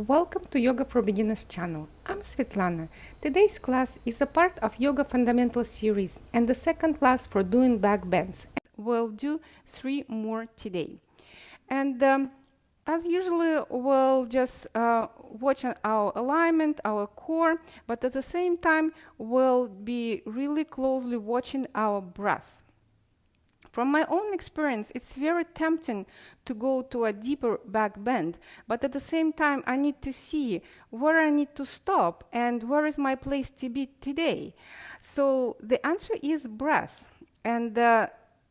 Welcome to Yoga for Beginners channel. I'm Svetlana. Today's class is a part of Yoga Fundamentals series and the second class for doing back bends. We'll do 3 more today. And as usually, we'll just watch our alignment, our core, but at the same time, we'll be really closely watching our breath. From my own experience, it's very tempting to go to a deeper back bend, but at the same time, I need to see where I need to stop and where is my place to be today. So the answer is breath, and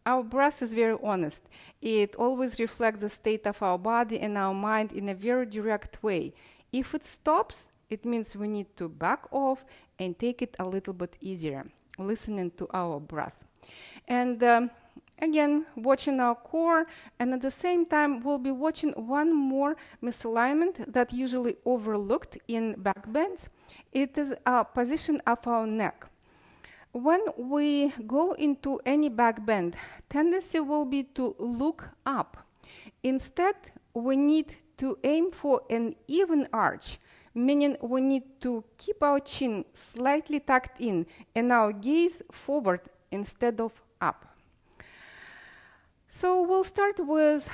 our breath is very honest. It always reflects the state of our body and our mind in a very direct way. If it stops, it means we need to back off and take it a little bit easier, listening to our breath. And again, watching our core, and at the same time, we'll be watching one more misalignment that usually overlooked in back bends. It is a position of our neck. When we go into any back bend, tendency will be to look up. Instead, we need to aim for an even arch, meaning we need to keep our chin slightly tucked in and our gaze forward instead of up. So we'll start with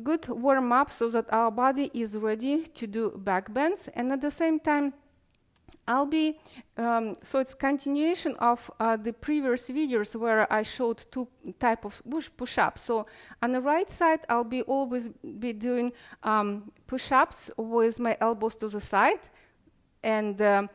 good warm-up so that our body is ready to do back bends, and at the same time I'll be, so it's continuation of the previous videos where I showed 2 types of push-ups. So on the right side, I'll be always be doing push-ups with my elbows to the side, and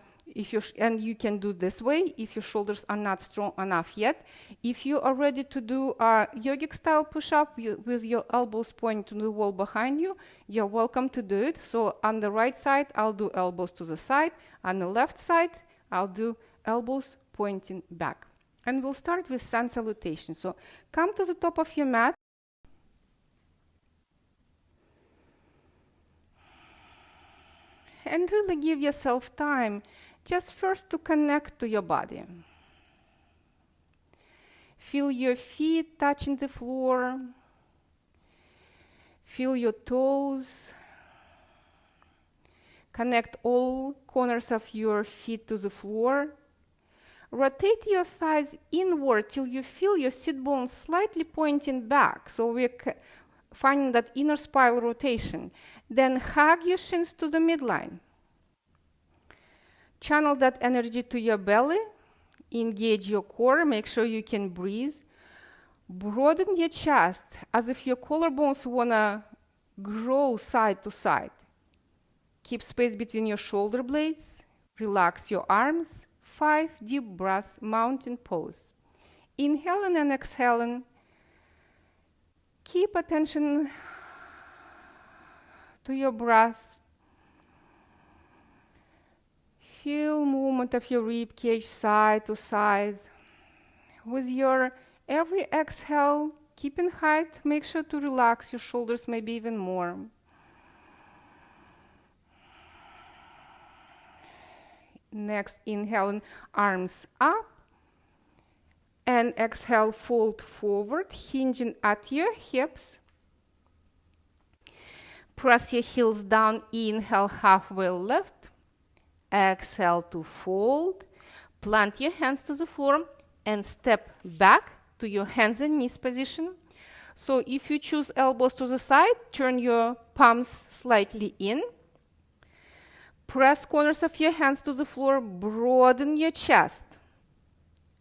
and you can do this way if your shoulders are not strong enough yet. If you are ready to do a yogic style push-up with your elbows pointing to the wall behind you, you're welcome to do it. So on the right side, I'll do elbows to the side. On the left side, I'll do elbows pointing back. And we'll start with sun salutation. So come to the top of your mat. And really give yourself time just first to connect to your body. Feel your feet touching the floor. Feel your toes. Connect all corners of your feet to the floor. Rotate your thighs inward till you feel your sit bones slightly pointing back. So we're finding that inner spiral rotation. Then hug your shins to the midline. Channel that energy to your belly. Engage your core. Make sure you can breathe. Broaden your chest as if your collarbones want to grow side to side. Keep space between your shoulder blades. Relax your arms. 5 deep breaths, mountain pose. Inhaling and exhaling. Keep attention to your breath. Feel movement of your rib cage side to side. With your every exhale, keep in height. Make sure to relax your shoulders maybe even more. Next, inhaling arms up. And exhale, fold forward, hinging at your hips. Press your heels down. Inhale, halfway lift. Exhale to fold. Plant your hands to the floor and step back to your hands and knees position. So if you choose elbows to the side, turn your palms slightly in. Press corners of your hands to the floor. Broaden your chest.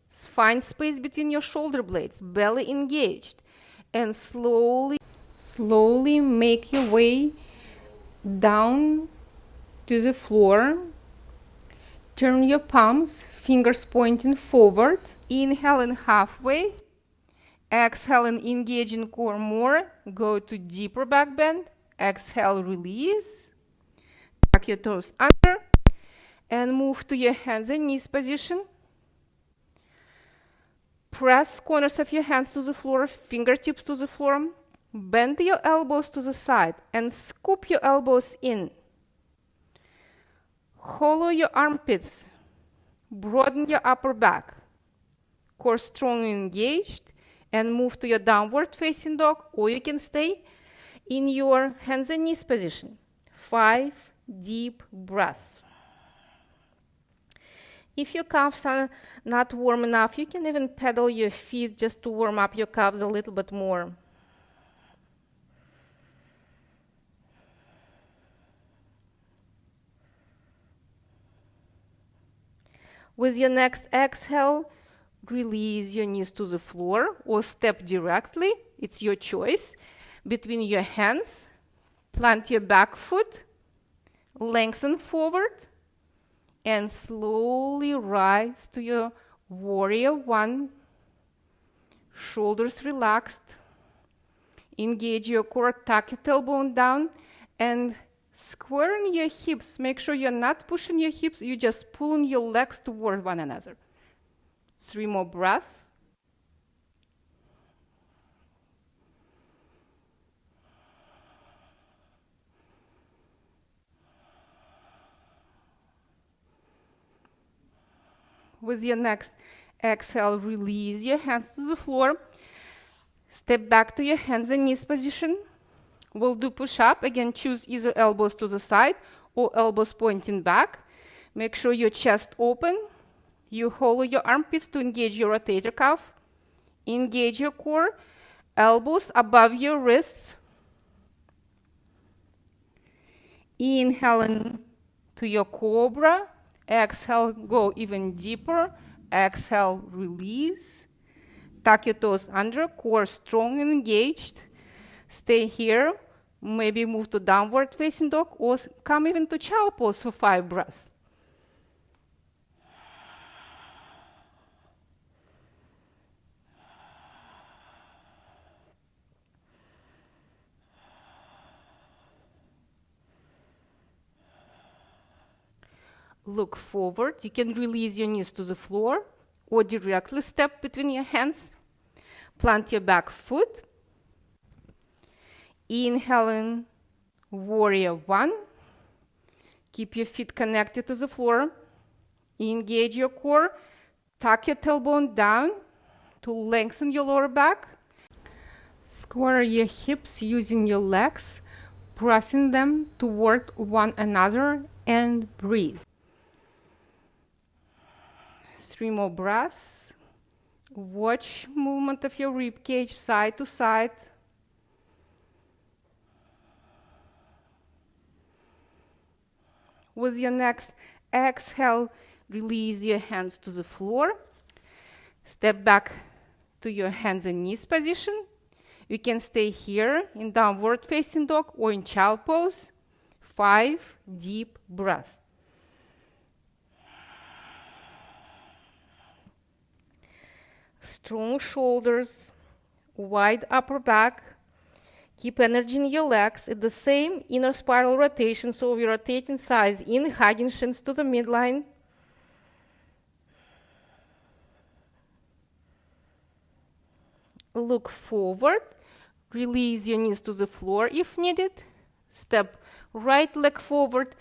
Find space between your shoulder blades, belly engaged. And slowly make your way down to the floor. Turn your palms, fingers pointing forward. Inhaling halfway. Exhaling, engaging core more. Go to deeper back bend. Exhale, release. Tuck your toes under. And move to your hands and knees position. Press corners of your hands to the floor, fingertips to the floor. Bend your elbows to the side and scoop your elbows in. Hollow your armpits. Broaden your upper back. Core strongly engaged. And move to your downward facing dog, or you can stay in your hands and knees position. 5 deep breath. If your calves are not warm enough, you can even pedal your feet just to warm up your calves a little bit more. With your next exhale, release your knees to the floor or step directly, it's your choice, between your hands. Plant your back foot, lengthen forward, and slowly rise to your warrior one. Shoulders relaxed. Engage your core, tuck your tailbone down, and squaring your hips. Make sure you're not pushing your hips, you're just pulling your legs toward one another. 3 more breaths. With your next exhale, release your hands to the floor. Step back to your hands and knees position. We'll do push-up. Again, choose either elbows to the side or elbows pointing back. Make sure your chest open. You hollow your armpits to engage your rotator cuff. Engage your core. Elbows above your wrists. Inhale into your Cobra. Exhale, go even deeper. Exhale, release. Tuck your toes under, core strong and engaged. Stay here. Maybe move to downward facing dog or come even to child pose for 5 breaths. Look forward. You can release your knees to the floor or directly step between your hands. Plant your back foot. Inhale in, warrior one. Keep your feet connected to the floor. Engage your core. Tuck your tailbone down to lengthen your lower back. Square your hips using your legs, pressing them toward one another, and breathe. 3 more breaths. Watch movement of your rib cage side to side. With your next exhale, release your hands to the floor. Step back to your hands and knees position. You can stay here in downward facing dog or in child pose. 5 deep breaths. Strong shoulders, wide upper back. Keep energy in your legs at the same inner spiral rotation, so we're rotating sides in, hugging shins to the midline. Look forward, release your knees to the floor if needed. Step right leg forward,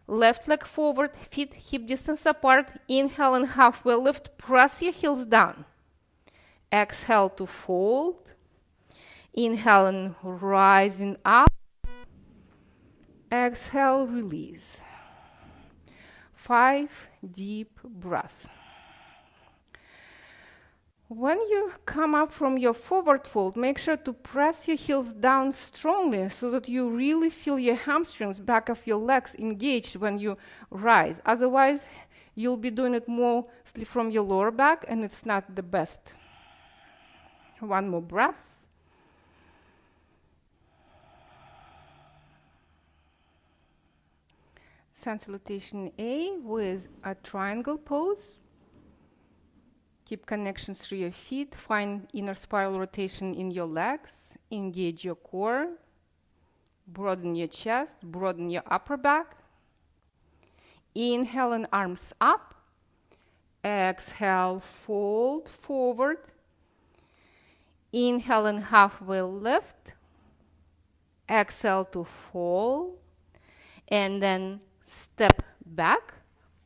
left leg forward, feet hip distance apart. Inhale and halfway lift, press your heels down. Exhale to fold. Inhale and rising up. Exhale, release. 5 deep breaths. When you come up from your forward fold, make sure to press your heels down strongly so that you really feel your hamstrings, back of your legs engaged when you rise. Otherwise, you'll be doing it mostly from your lower back, and it's not the best. 1 more breath. Sun salutation A with a triangle pose. Keep connections through your feet. Find inner spiral rotation in your legs. Engage your core. Broaden your chest. Broaden your upper back. Inhale and arms up. Exhale, fold forward. Inhale and halfway lift. Exhale to fold. And then step back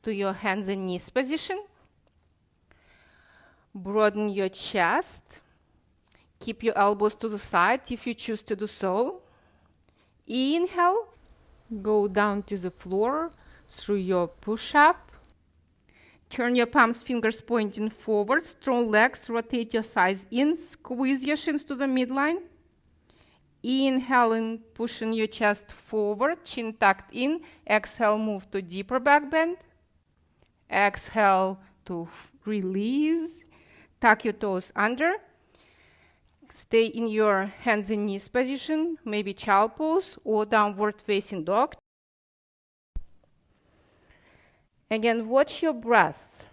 to your hands and knees position. Broaden your chest. Keep your elbows to the side if you choose to do so. Inhale. Go down to the floor through your push-up. Turn your palms, fingers pointing forward, strong legs, rotate your thighs in, squeeze your shins to the midline. Inhaling, pushing your chest forward, chin tucked in. Exhale, move to deeper back bend. Exhale to release. Tuck your toes under. Stay in your hands and knees position, maybe child pose or downward facing dog. Again, watch your breath.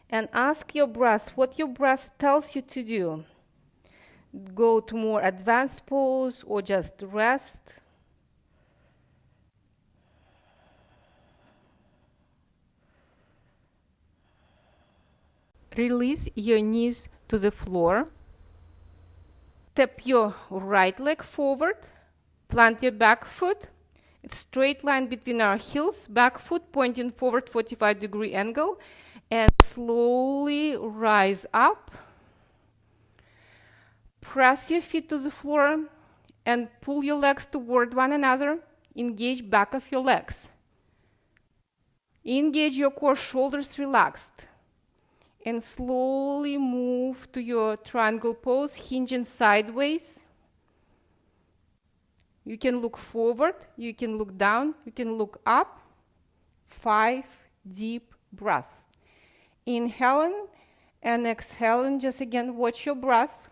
And ask your breath what your breath tells you to do. Go to more advanced pose or just rest. Release your knees to the floor. Step your right leg forward. Plant your back foot. It's straight line between our heels. Back foot pointing forward, 45-degree angle. And slowly rise up. Press your feet to the floor and pull your legs toward one another. Engage back of your legs. Engage your core, shoulders relaxed. And slowly move to your triangle pose, hinging sideways. You can look forward, you can look down, you can look up. 5 deep breaths. Inhaling and exhaling, just again, watch your breath.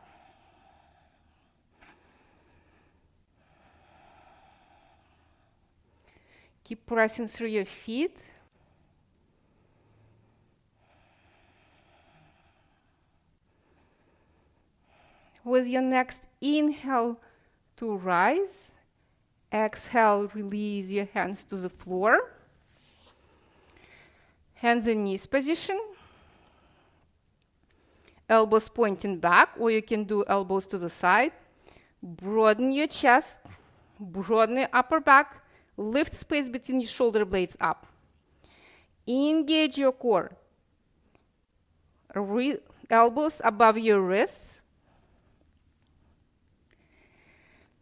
Keep pressing through your feet. With your next inhale to rise, exhale, release your hands to the floor. Hands and knees position. Elbows pointing back, or you can do elbows to the side. Broaden your chest, broaden your upper back, lift space between your shoulder blades up. Engage your core. Elbows above your wrists.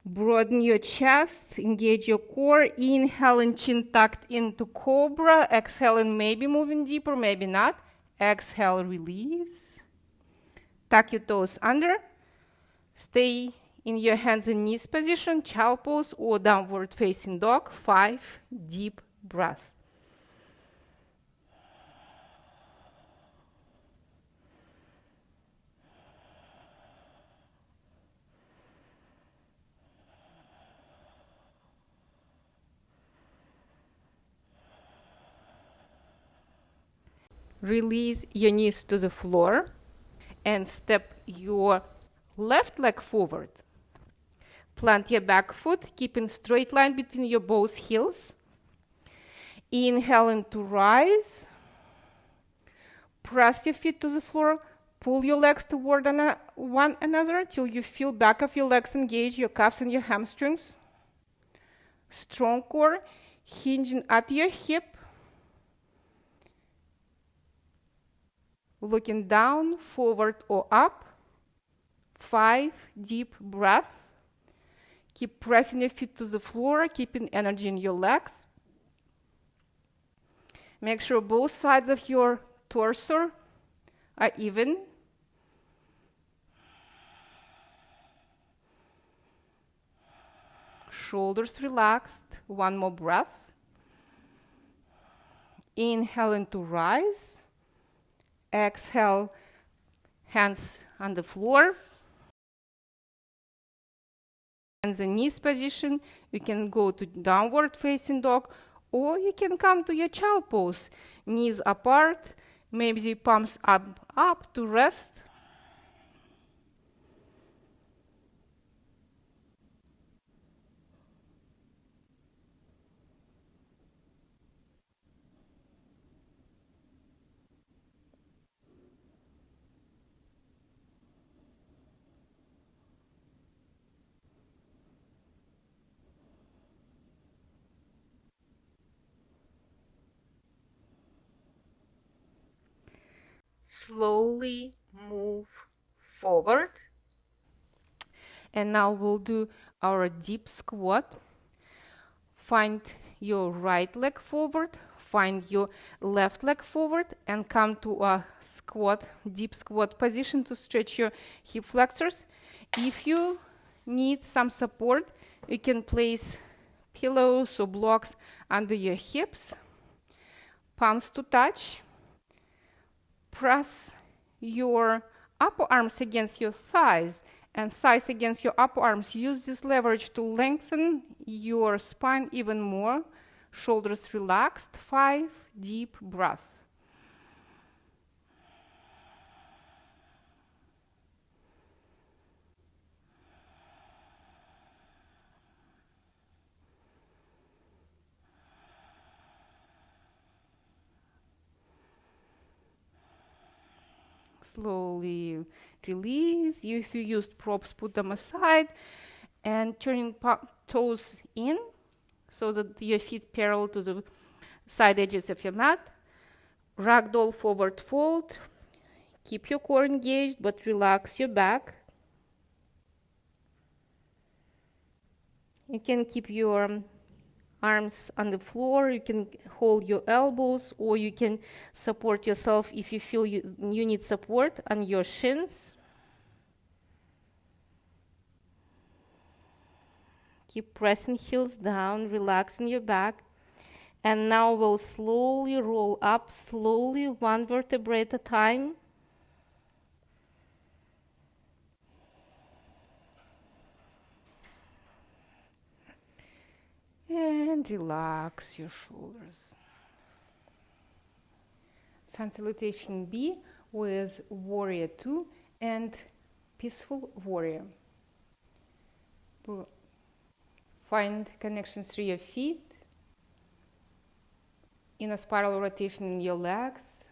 Broaden your chest, engage your core. Inhaling, chin tucked into Cobra. Exhaling, maybe moving deeper, maybe not. Exhale, release. Tuck your toes under. Stay in your hands and knees position, child pose or downward facing dog. 5 deep breaths. Release your knees to the floor and step your left leg forward. Plant your back foot, keeping straight line between your both heels. Inhaling to rise. Press your feet to the floor. Pull your legs toward one another till you feel back of your legs engage, your calves and your hamstrings. Strong core, hinging at your hip. Looking down, forward or up. 5 deep breaths. Keep pressing your feet to the floor, keeping energy in your legs. Make sure both sides of your torso are even. Shoulders relaxed. One more breath. Inhaling to rise. Exhale, hands on the floor. Hands and knees position. You can go to downward facing dog, or you can come to your child pose. Knees apart, maybe the palms up to rest. Slowly move forward. And now we'll do our deep squat. Find your right leg forward, find your left leg forward, and come to a squat, deep squat position to stretch your hip flexors. If you need some support, you can place pillows or blocks under your hips, palms to touch. Press your upper arms against your thighs and thighs against your upper arms. Use this leverage to lengthen your spine even more. Shoulders relaxed. 5 deep breaths. Slowly release. If you used props, put them aside and turning toes in so that your feet parallel to the side edges of your mat. Ragdoll forward fold. Keep your core engaged but relax your back. You can keep your arms on the floor, you can hold your elbows, or you can support yourself if you feel you need support on your shins. Keep pressing heels down, relaxing your back. And now we'll slowly roll up, slowly, one vertebrae at a time. And relax your shoulders. Sun salutation B with warrior 2 and peaceful warrior. Find connections through your feet. In a spiral rotation in your legs.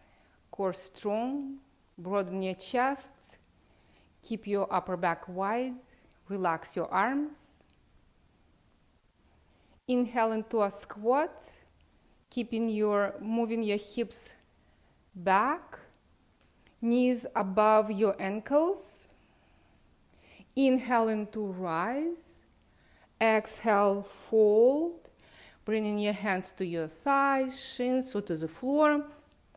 Core strong. Broaden your chest. Keep your upper back wide. Relax your arms. Inhale into a squat, moving your hips back, knees above your ankles. Inhale into rise. Exhale, fold, bringing your hands to your thighs, shins, or to the floor.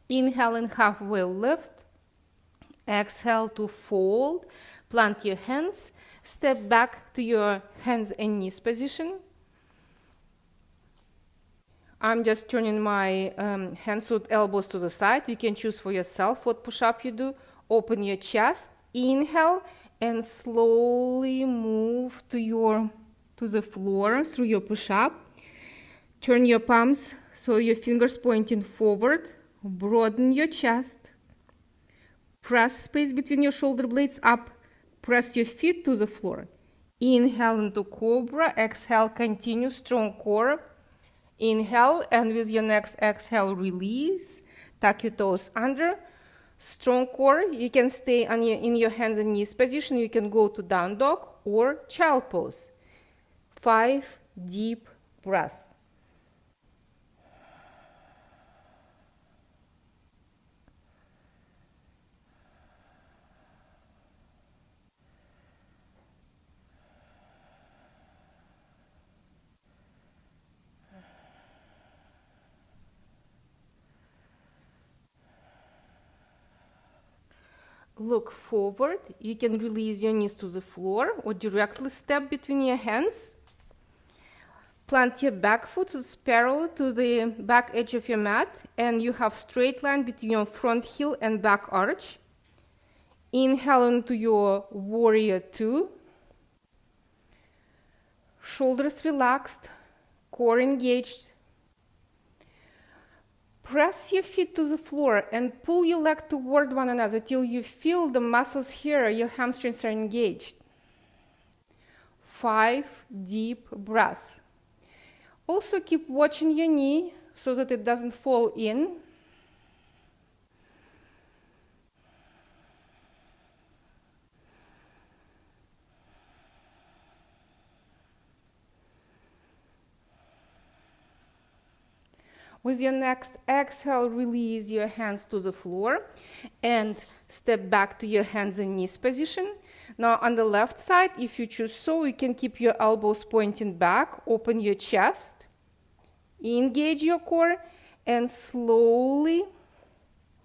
Inhale and halfway lift. Exhale to fold. Plant your hands. Step back to your hands and knees position. I'm just turning my hands with elbows to the side. You can choose for yourself what push-up you do. Open your chest. Inhale and slowly move to the floor through your push-up. Turn your palms so your fingers pointing forward. Broaden your chest. Press space between your shoulder blades up. Press your feet to the floor. Inhale into Cobra. Exhale, continue, strong core. Inhale, and with your next exhale, release. Tuck your toes under. Strong core. You can stay in your hands and knees position. You can go to down dog or child pose. 5 deep breaths. Look forward. You can release your knees to the floor or directly step between your hands. Plant your back foot parallel to the back edge of your mat, and you have straight line between your front heel and back arch. Inhale into your warrior 2. Shoulders relaxed, core engaged. Press your feet to the floor and pull your leg toward one another till you feel the muscles here, your hamstrings are engaged. 5 deep breaths. Also keep watching your knee so that it doesn't fall in. With your next exhale, release your hands to the floor and step back to your hands and knees position. Now on the left side, if you choose so, you can keep your elbows pointing back, open your chest. Engage your core and slowly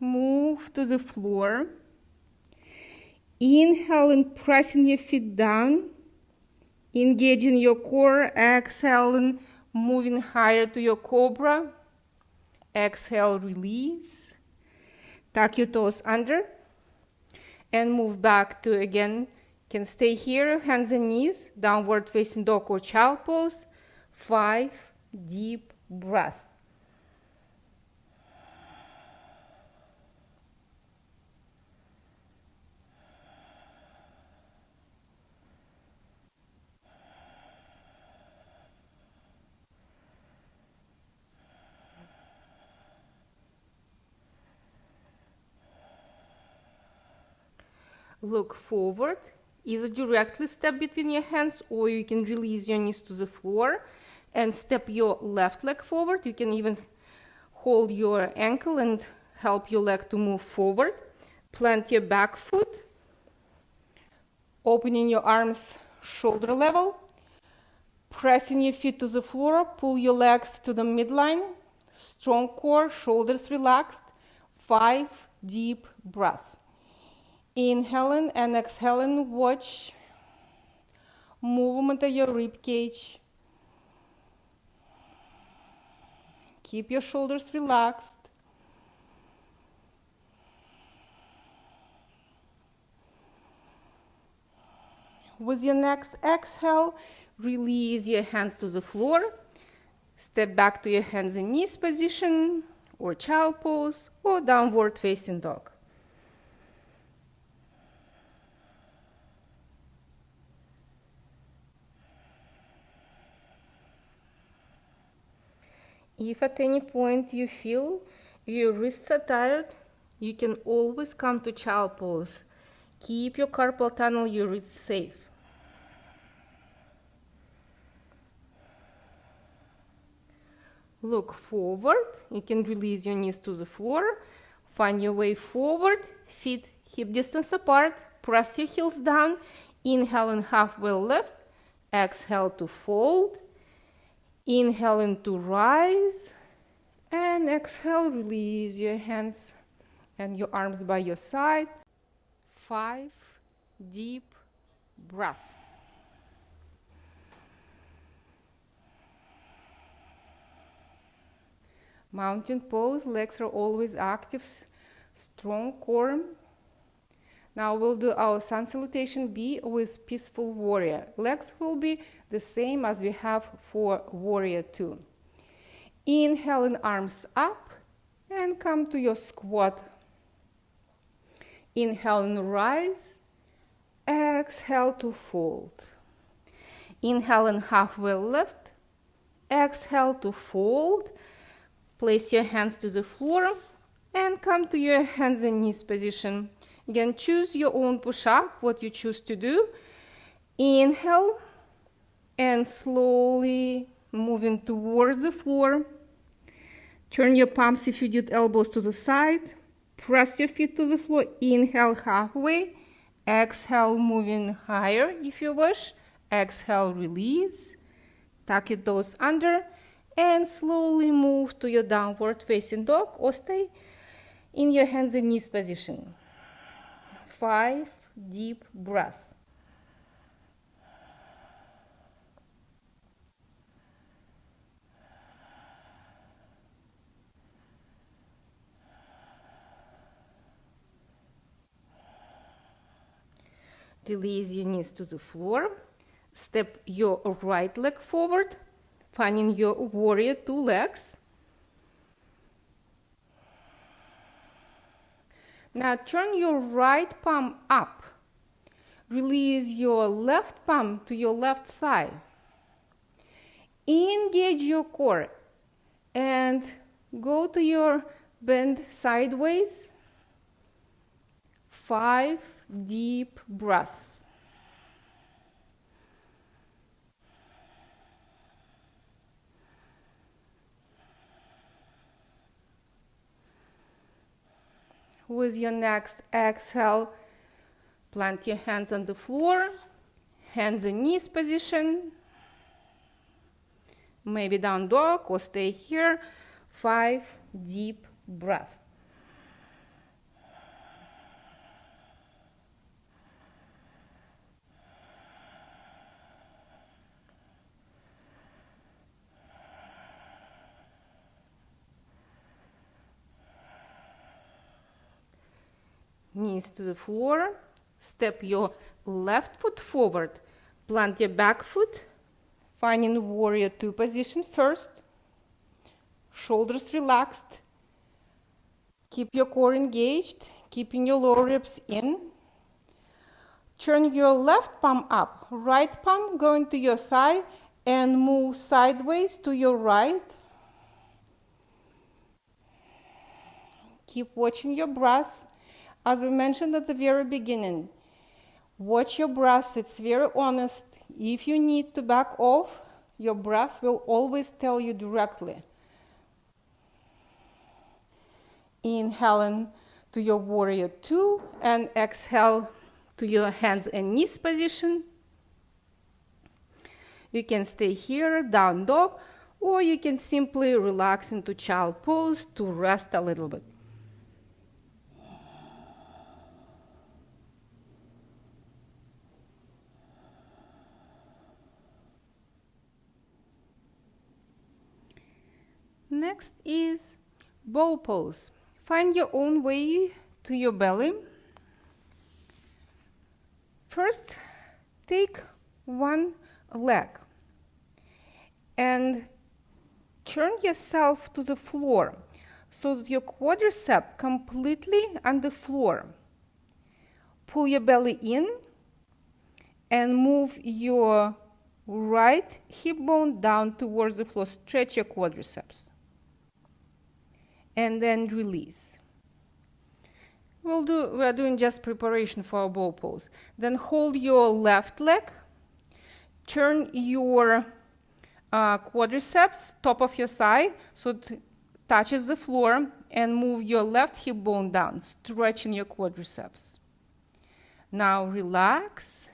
move to the floor. Inhale and pressing your feet down. Engaging your core. Exhale and moving higher to your Cobra. Exhale, release. Tuck your toes under. And move back to, again, can stay here, hands and knees, downward facing dog or child pose. 5 deep breaths. Look forward. Either directly step between your hands, or you can release your knees to the floor and step your left leg forward. You can even hold your ankle and help your leg to move forward. Plant your back foot, opening your arms shoulder level, pressing your feet to the floor, pull your legs to the midline, strong core, shoulders relaxed. 5 deep breaths. Inhaling and exhaling, watch movement of your rib cage. Keep your shoulders relaxed. With your next exhale, release your hands to the floor. Step back to your hands and knees position, or child pose, or downward facing dog. If at any point you feel your wrists are tired, you can always come to child pose. Keep your carpal tunnel, your wrists safe. Look forward. You can release your knees to the floor. Find your way forward. Feet hip distance apart. Press your heels down. Inhale and halfway lift. Exhale to fold. Inhaling to rise, and exhale, release your hands and your arms by your side. 5 deep breaths. Mountain pose, legs are always active, strong core. Now we'll do our sun salutation B with peaceful warrior. Legs will be the same as we have for warrior 2. Inhaling, arms up, and come to your squat. Inhaling, rise. Exhale to fold. Inhaling, halfway lift. Exhale to fold. Place your hands to the floor and come to your hands and knees position. Again, choose your own push-up, what you choose to do. Inhale and slowly moving towards the floor. Turn your palms, if you did, elbows to the side. Press your feet to the floor. Inhale halfway. Exhale, moving higher if you wish. Exhale, release. Tuck your toes under and slowly move to your downward facing dog, or stay in your hands and knees position. 5 deep breaths. Release your knees to the floor. Step your right leg forward, finding your warrior 2 legs. Now turn your right palm up. Release your left palm to your left side. Engage your core and go to your bend sideways. 5 deep breaths. With your next exhale, plant your hands on the floor, hands and knees position. maybe down dog or stay here. 5 deep breaths. Knees to the floor. Step your left foot forward. Plant your back foot. Finding warrior 2 position first. Shoulders relaxed. Keep your core engaged. Keeping your lower ribs in. Turn your left palm up. Right palm going to your thigh and move sideways to your right. Keep watching your breath. As we mentioned at the very beginning, watch your breath. It's very honest. If you need to back off, your breath will always tell you directly. Inhaling to your warrior 2 and exhale to your hands and knees position. You can stay here, down dog, or you can simply relax into child pose to rest a little bit. Next is bow pose. Find your own way to your belly. First, take one leg and turn yourself to the floor so that your quadricep completely on the floor. Pull your belly in and move your right hip bone down towards the floor. Stretch your quadriceps. And then release. We're doing just preparation for our bow pose. Then hold your left leg, turn your quadriceps, top of your thigh, so it touches the floor, and move your left hip bone down, stretching your quadriceps. Now relax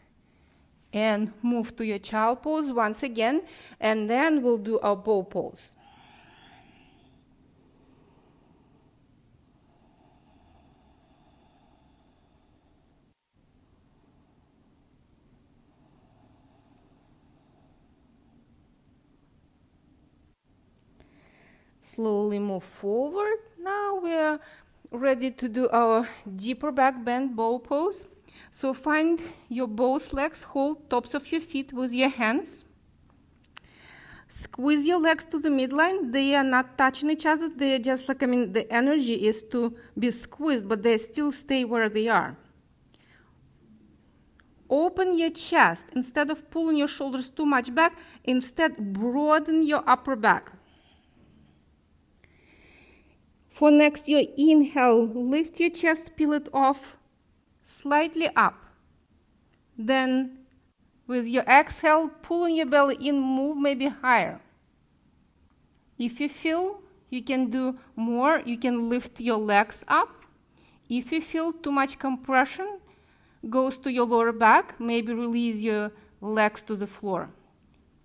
and move to your child pose once again, and then we'll do our bow pose. Slowly move forward. Now we're ready to do our deeper back bend bow pose. So find your both legs, hold tops of your feet with your hands. Squeeze your legs to the midline. They are not touching each other. They are just like, the energy is to be squeezed, but they still stay where they are. Open your chest. Instead of pulling your shoulders too much back, instead broaden your upper back. For next, your inhale, lift your chest, peel it off, slightly up. Then, with your exhale, pulling your belly in, move maybe higher. If you feel you can do more, you can lift your legs up. If you feel too much compression goes to your lower back, maybe release your legs to the floor.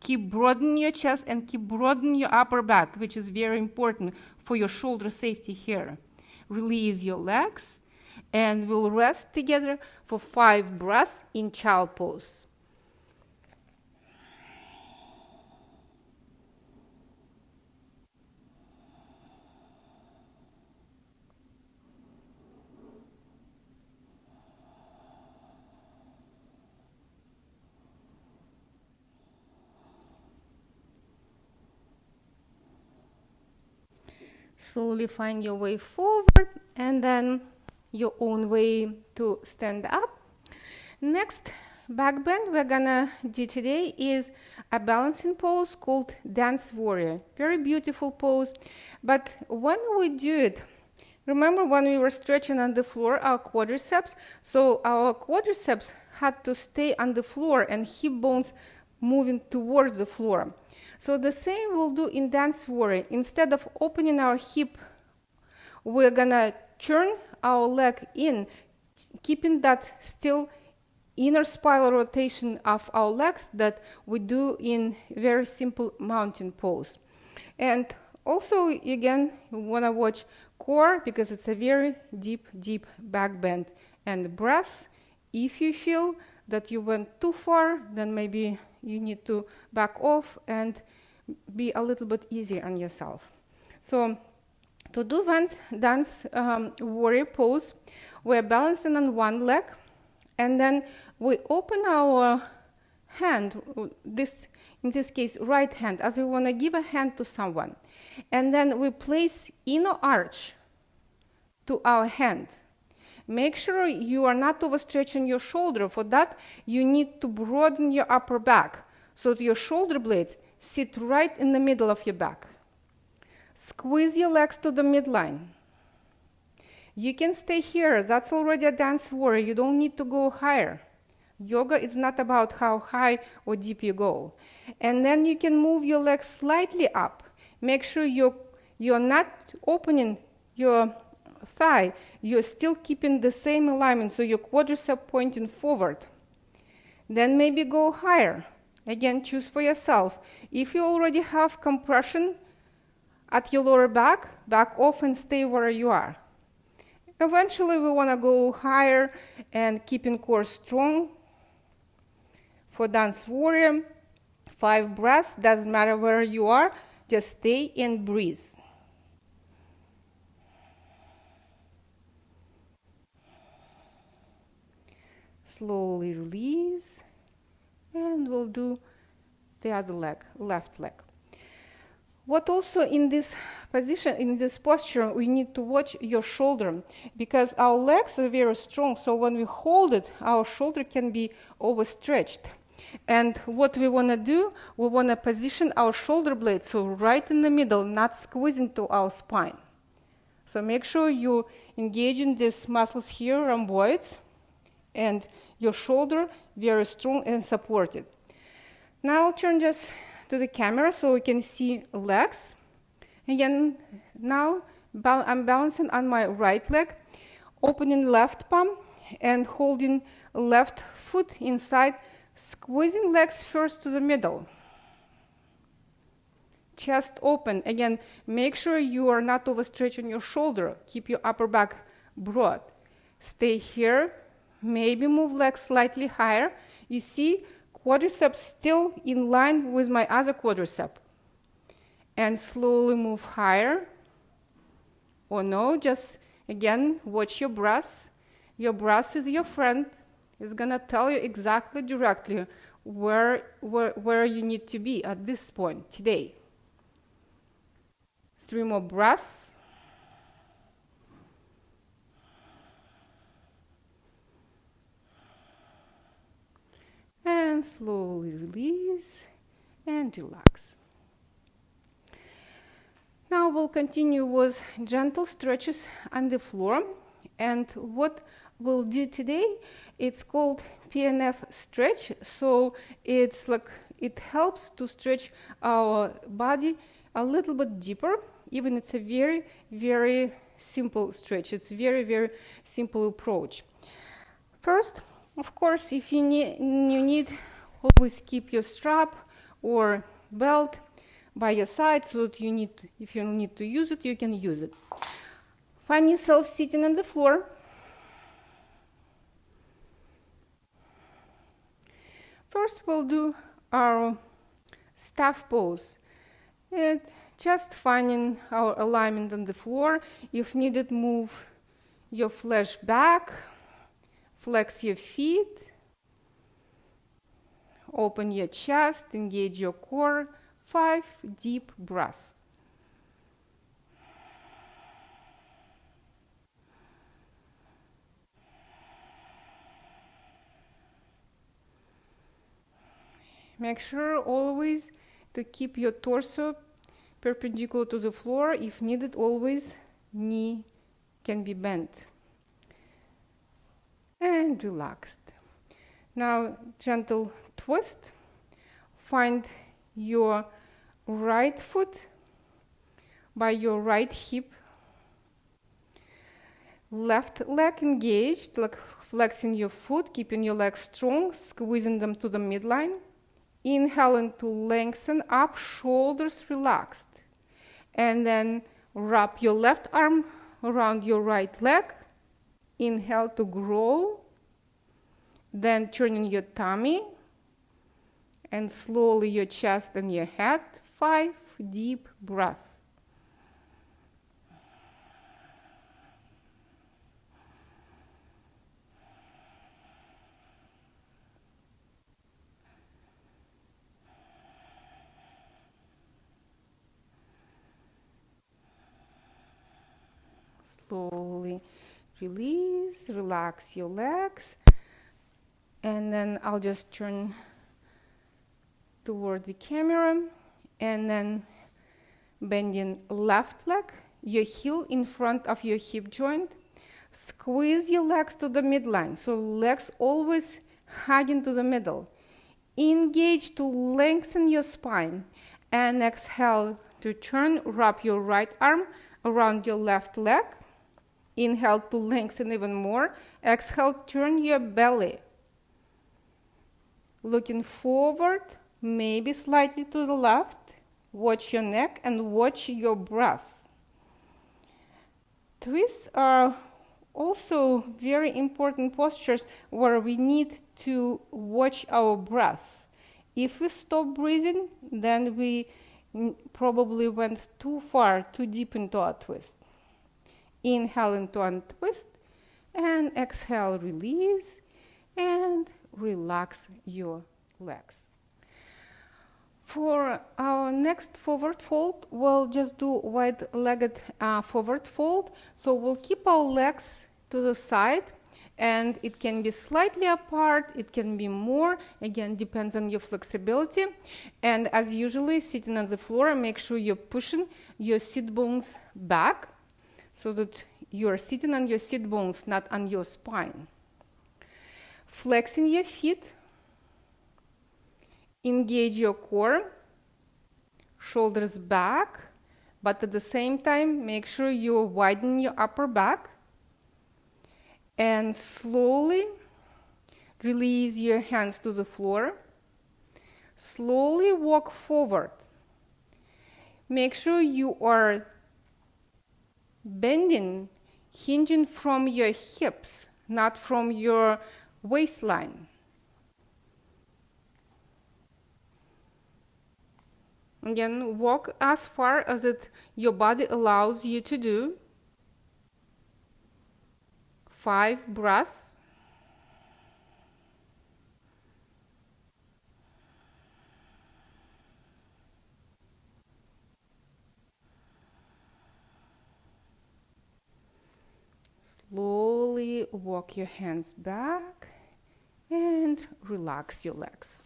Keep broadening your chest and keep broadening your upper back, which is very important for your shoulder safety here. Release your legs, and we'll rest together for 5 breaths in child pose. Slowly find your way forward and then your own way to stand up. Next back bend we're gonna do today is a balancing pose called Dance Warrior. Very beautiful pose, but when we do it, remember when we were stretching on the floor our quadriceps, so our quadriceps had to stay on the floor and hip bones moving towards the floor. So the same we'll do in Dance Warrior. Instead of opening our hip, we're gonna turn our leg in, keeping that still inner spiral rotation of our legs that we do in very simple mountain pose. And also, again, you want to watch core because it's a very deep back bend and breath. If you feel that you went too far, then maybe you need to back off and be a little bit easier on yourself. So to do dance warrior pose, we're balancing on one leg, and then we open our hand, in this case right hand, as we want to give a hand to someone. And then we place inner arch to our hand. Make sure you are not overstretching your shoulder. For that, you need to broaden your upper back so that your shoulder blades sit right in the middle of your back. Squeeze your legs to the midline. You can stay here. That's already a dance warrior. You don't need to go higher. Yoga is not about how high or deep you go. And then you can move your legs slightly up. Make sure you're not opening your thigh. You're still keeping the same alignment, so your quadricep pointing forward. Then maybe go higher. Again, choose for yourself. If you already have compression at your lower back, back off and stay where you are. Eventually, we want to go higher and keeping core strong. For dance warrior, 5 breaths, doesn't matter where you are, just stay and breathe. Slowly release, and we'll do the other leg, left leg. What also in this position, in this posture, we need to watch your shoulder, because our legs are very strong, so when we hold it, our shoulder can be overstretched. And what we want to do, we want to position our shoulder blades so right in the middle, not squeezing to our spine. So make sure you engage in these muscles here, rhomboids, and your shoulder very strong and supported. Now I'll turn just to the camera so we can see legs. Again, now I'm balancing on my right leg, opening left palm and holding left foot inside, squeezing legs first to the middle. Chest open. Again, make sure you are not overstretching your shoulder. Keep your upper back broad. Stay here. Maybe move legs slightly higher. You see, quadriceps still in line with my other quadricep. And slowly move higher. Or no, just again, watch your breath. Your breath is your friend. It's gonna tell you exactly, directly where you need to be at this point today. 3 more breaths. And slowly release and relax. Now we'll continue with gentle stretches on the floor. And what we'll do today, it's called PNF stretch. So it's like it helps to stretch our body a little bit deeper. Even it's a very simple stretch. It's very simple approach. First, of course, if you need, always keep your strap or belt by your side so that if you need to use it, you can use it. Find yourself sitting on the floor. First, we'll do our staff pose. And just finding our alignment on the floor. If needed, move your flesh back. Flex your feet, open your chest, engage your core. 5 deep breaths. Make sure always to keep your torso perpendicular to the floor. If needed, always knee can be bent. And relaxed. Now, gentle twist. Find your right foot by your right hip. Left leg engaged, like flexing your foot, keeping your legs strong, squeezing them to the midline. Inhaling to lengthen up, shoulders relaxed. And then wrap your left arm around your right leg. Inhale to grow. Then turning your tummy and slowly your chest and your head. 5 deep breaths. Slowly release, relax your legs. And then I'll just turn toward the camera. And then bending left leg, your heel in front of your hip joint. Squeeze your legs to the midline. So legs always hugging to the middle. Engage to lengthen your spine. And exhale to turn, wrap your right arm around your left leg. Inhale to lengthen even more. Exhale, turn your belly. Looking forward, maybe slightly to the left. Watch your neck and watch your breath. Twists are also very important postures where we need to watch our breath. If we stop breathing, then we probably went too far, too deep into a twist. Inhale into a twist and exhale, release and relax your legs. For our next forward fold, we'll just do wide-legged forward fold. So we'll keep our legs to the side, and it can be slightly apart, it can be more, again, depends on your flexibility. And as usually, sitting on the floor, make sure you're pushing your sit bones back so that you're sitting on your sit bones, not on your spine. Flexing your feet. Engage your core, shoulders back, but at the same time, make sure you widen your upper back. And slowly release your hands to the floor. Slowly walk forward. Make sure you are bending, hinging from your hips, not from your waistline. Again, walk as far as your body allows you to do. 5 breaths. Slowly walk your hands back and relax your legs.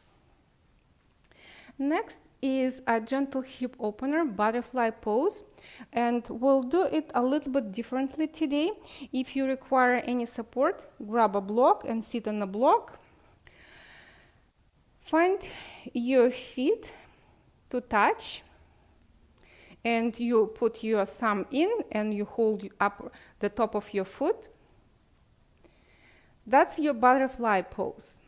Next is a gentle hip opener, butterfly pose, and we'll do it a little bit differently today. If you require any support, grab a block and sit on a block. Find your feet to touch, and you put your thumb in and you hold up the top of your foot. That's your butterfly pose.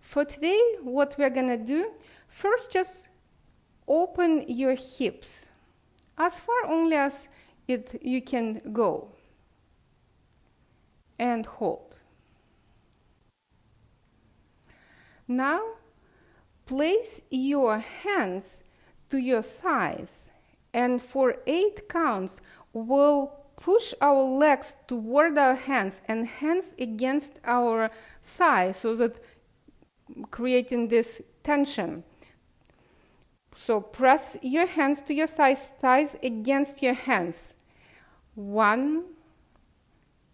For today, what we're gonna do, first just open your hips as far only as you can go and hold. Now place your hands to your thighs, and for 8 counts we'll push our legs toward our hands and hands against our thighs, so that creating this tension. So press your hands to your thighs against your hands. 1,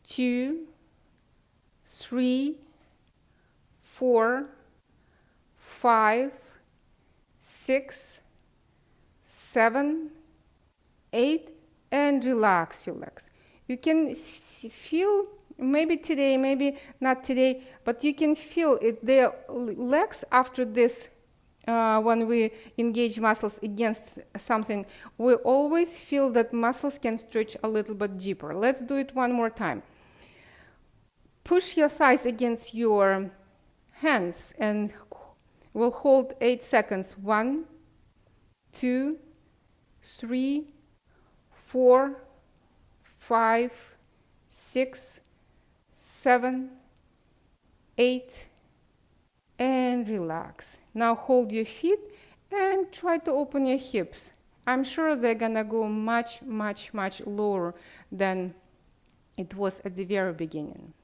2, 3, 4, 5, 6, 7, 8, and relax your legs. You can feel, maybe today, maybe not today, but you can feel it. The legs after this, when we engage muscles against something, we always feel that muscles can stretch a little bit deeper. Let's do it one more time. push your thighs against your hands and we'll hold 8 seconds. 1, 2, 3, 4, 5, 6, 7, 8, and relax. Now hold your feet and try to open your hips. I'm sure they're gonna go much lower than it was at the very beginning.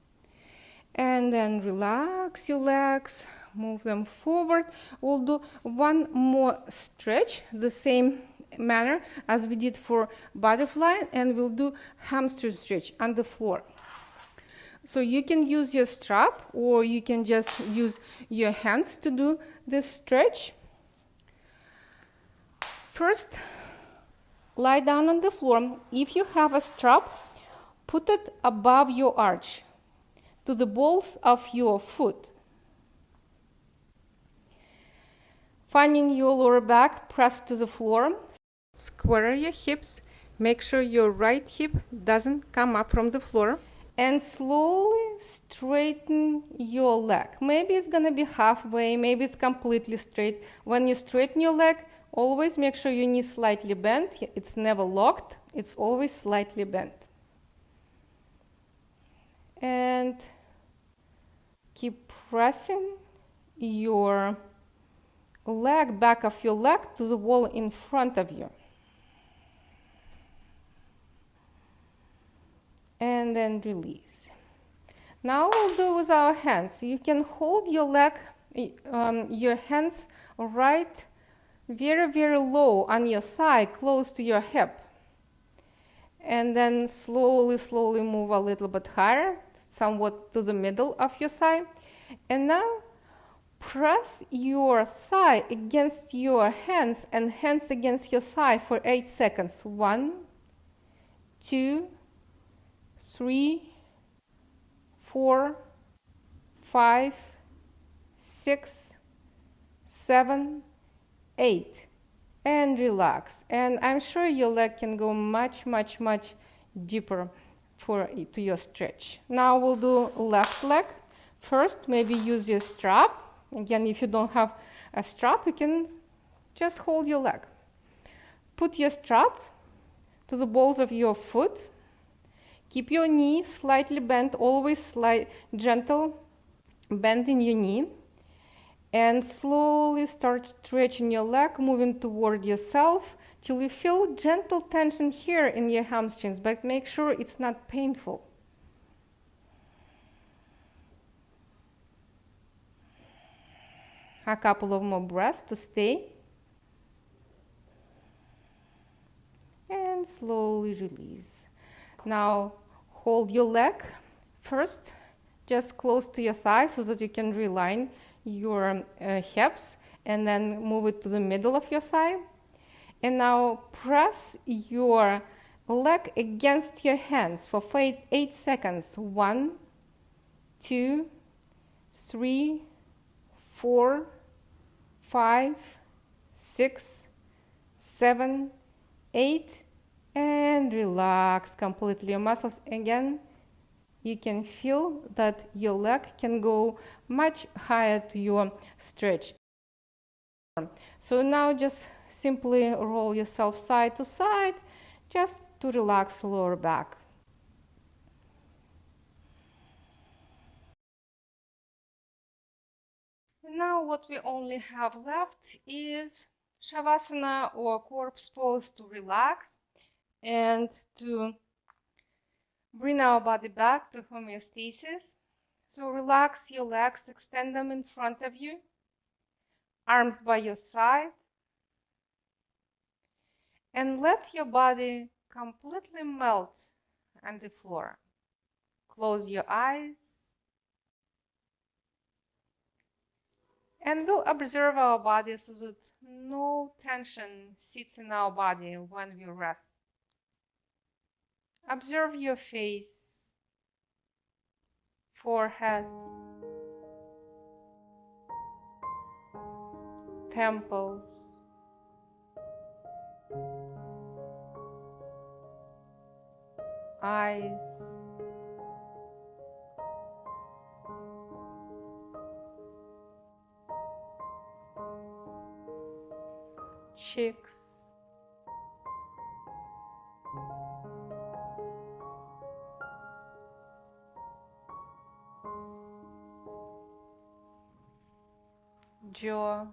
And then relax your legs, move them forward. We'll do one more stretch, the same manner as we did for butterfly, and we'll do hamstring stretch on the floor. So you can use your strap or you can just use your hands to do this stretch. First, lie down on the floor. If you have a strap, put it above your arch to the balls of your foot. Finding your lower back, press to the floor. Square your hips. Make sure your right hip doesn't come up from the floor. And slowly straighten your leg. Maybe it's gonna be halfway, maybe it's completely straight. When you straighten your leg, always make sure your knee slightly bent. It's never locked, it's always slightly bent. And keep pressing your leg, back of your leg, to the wall in front of you. And then release. Now we'll do with our hands. You can hold your leg, your hands right very low on your thigh, close to your hip. And then slowly move a little bit higher, somewhat to the middle of your thigh. And now press your thigh against your hands and hands against your thigh for 8 seconds. 1, 2, 3, 4, 5, 6, 7, 8. And relax. And I'm sure your leg can go much deeper to your stretch. Now we'll do left leg. First, maybe use your strap. Again, if you don't have a strap, you can just hold your leg. Put your strap to the balls of your foot. Keep your knee slightly bent, always gentle bend in your knee. And slowly start stretching your leg, moving toward yourself till you feel gentle tension here in your hamstrings, but make sure it's not painful. A couple of more breaths to stay. And slowly release. Now hold your leg first, just close to your thigh so that you can realign your hips, and then move it to the middle of your thigh. And now press your leg against your hands for 8 seconds. 1, 2, 3, 4, 5, 6, 7, 8, and relax completely your muscles. Again, you can feel that your leg can go much higher to your stretch. So now just simply roll yourself side to side, just to relax lower back. Now what we only have left is Shavasana, or corpse pose, to relax and to bring our body back to homeostasis. So relax your legs, extend them in front of you, arms by your side, and let your body completely melt on the floor. Close your eyes, and we'll observe our body so that no tension sits in our body when we rest. Observe your face, forehead, temples, eyes, cheeks, jaw,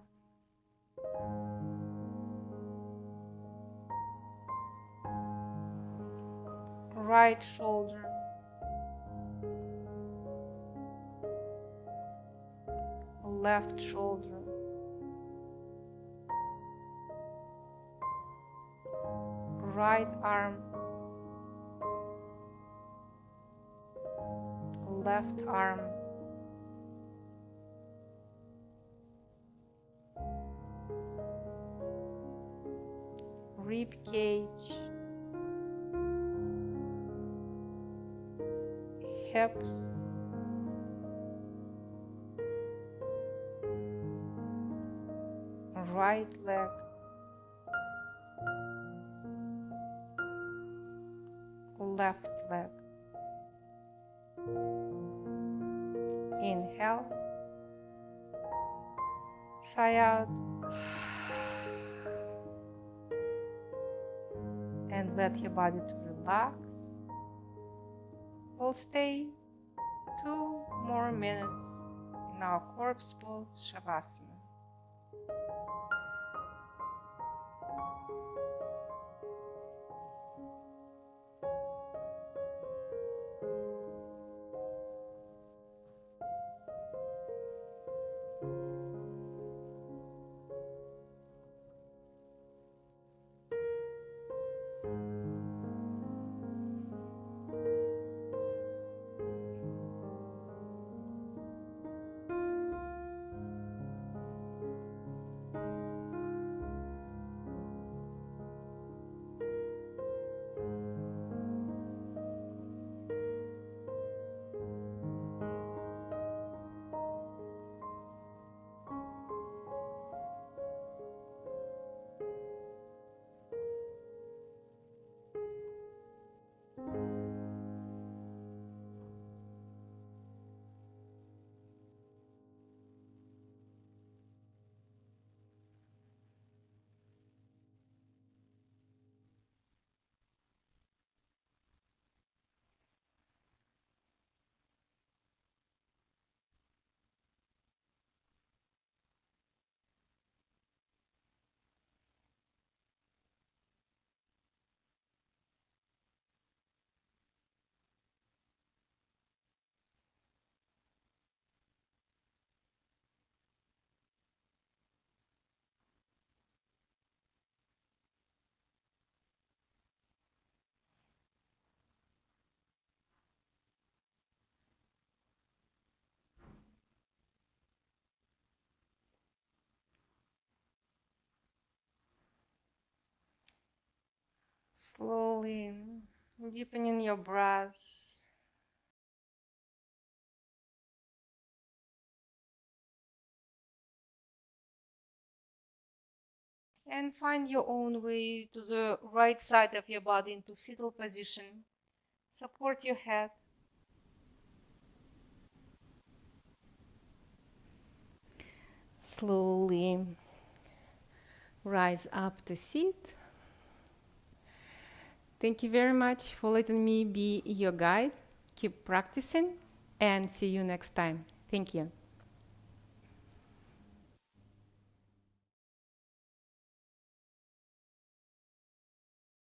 right shoulder, left shoulder, right arm, left arm, rib cage, hips, right leg, left leg. Inhale, sigh out, and let your body to relax. We'll stay 2 more minutes in our corpse pose Shavasana. Slowly deepening your breath. And find your own way to the right side of your body into fetal position. Support your head. Slowly rise up to sit. Thank you very much for letting me be your guide. Keep practicing and see you next time. Thank you.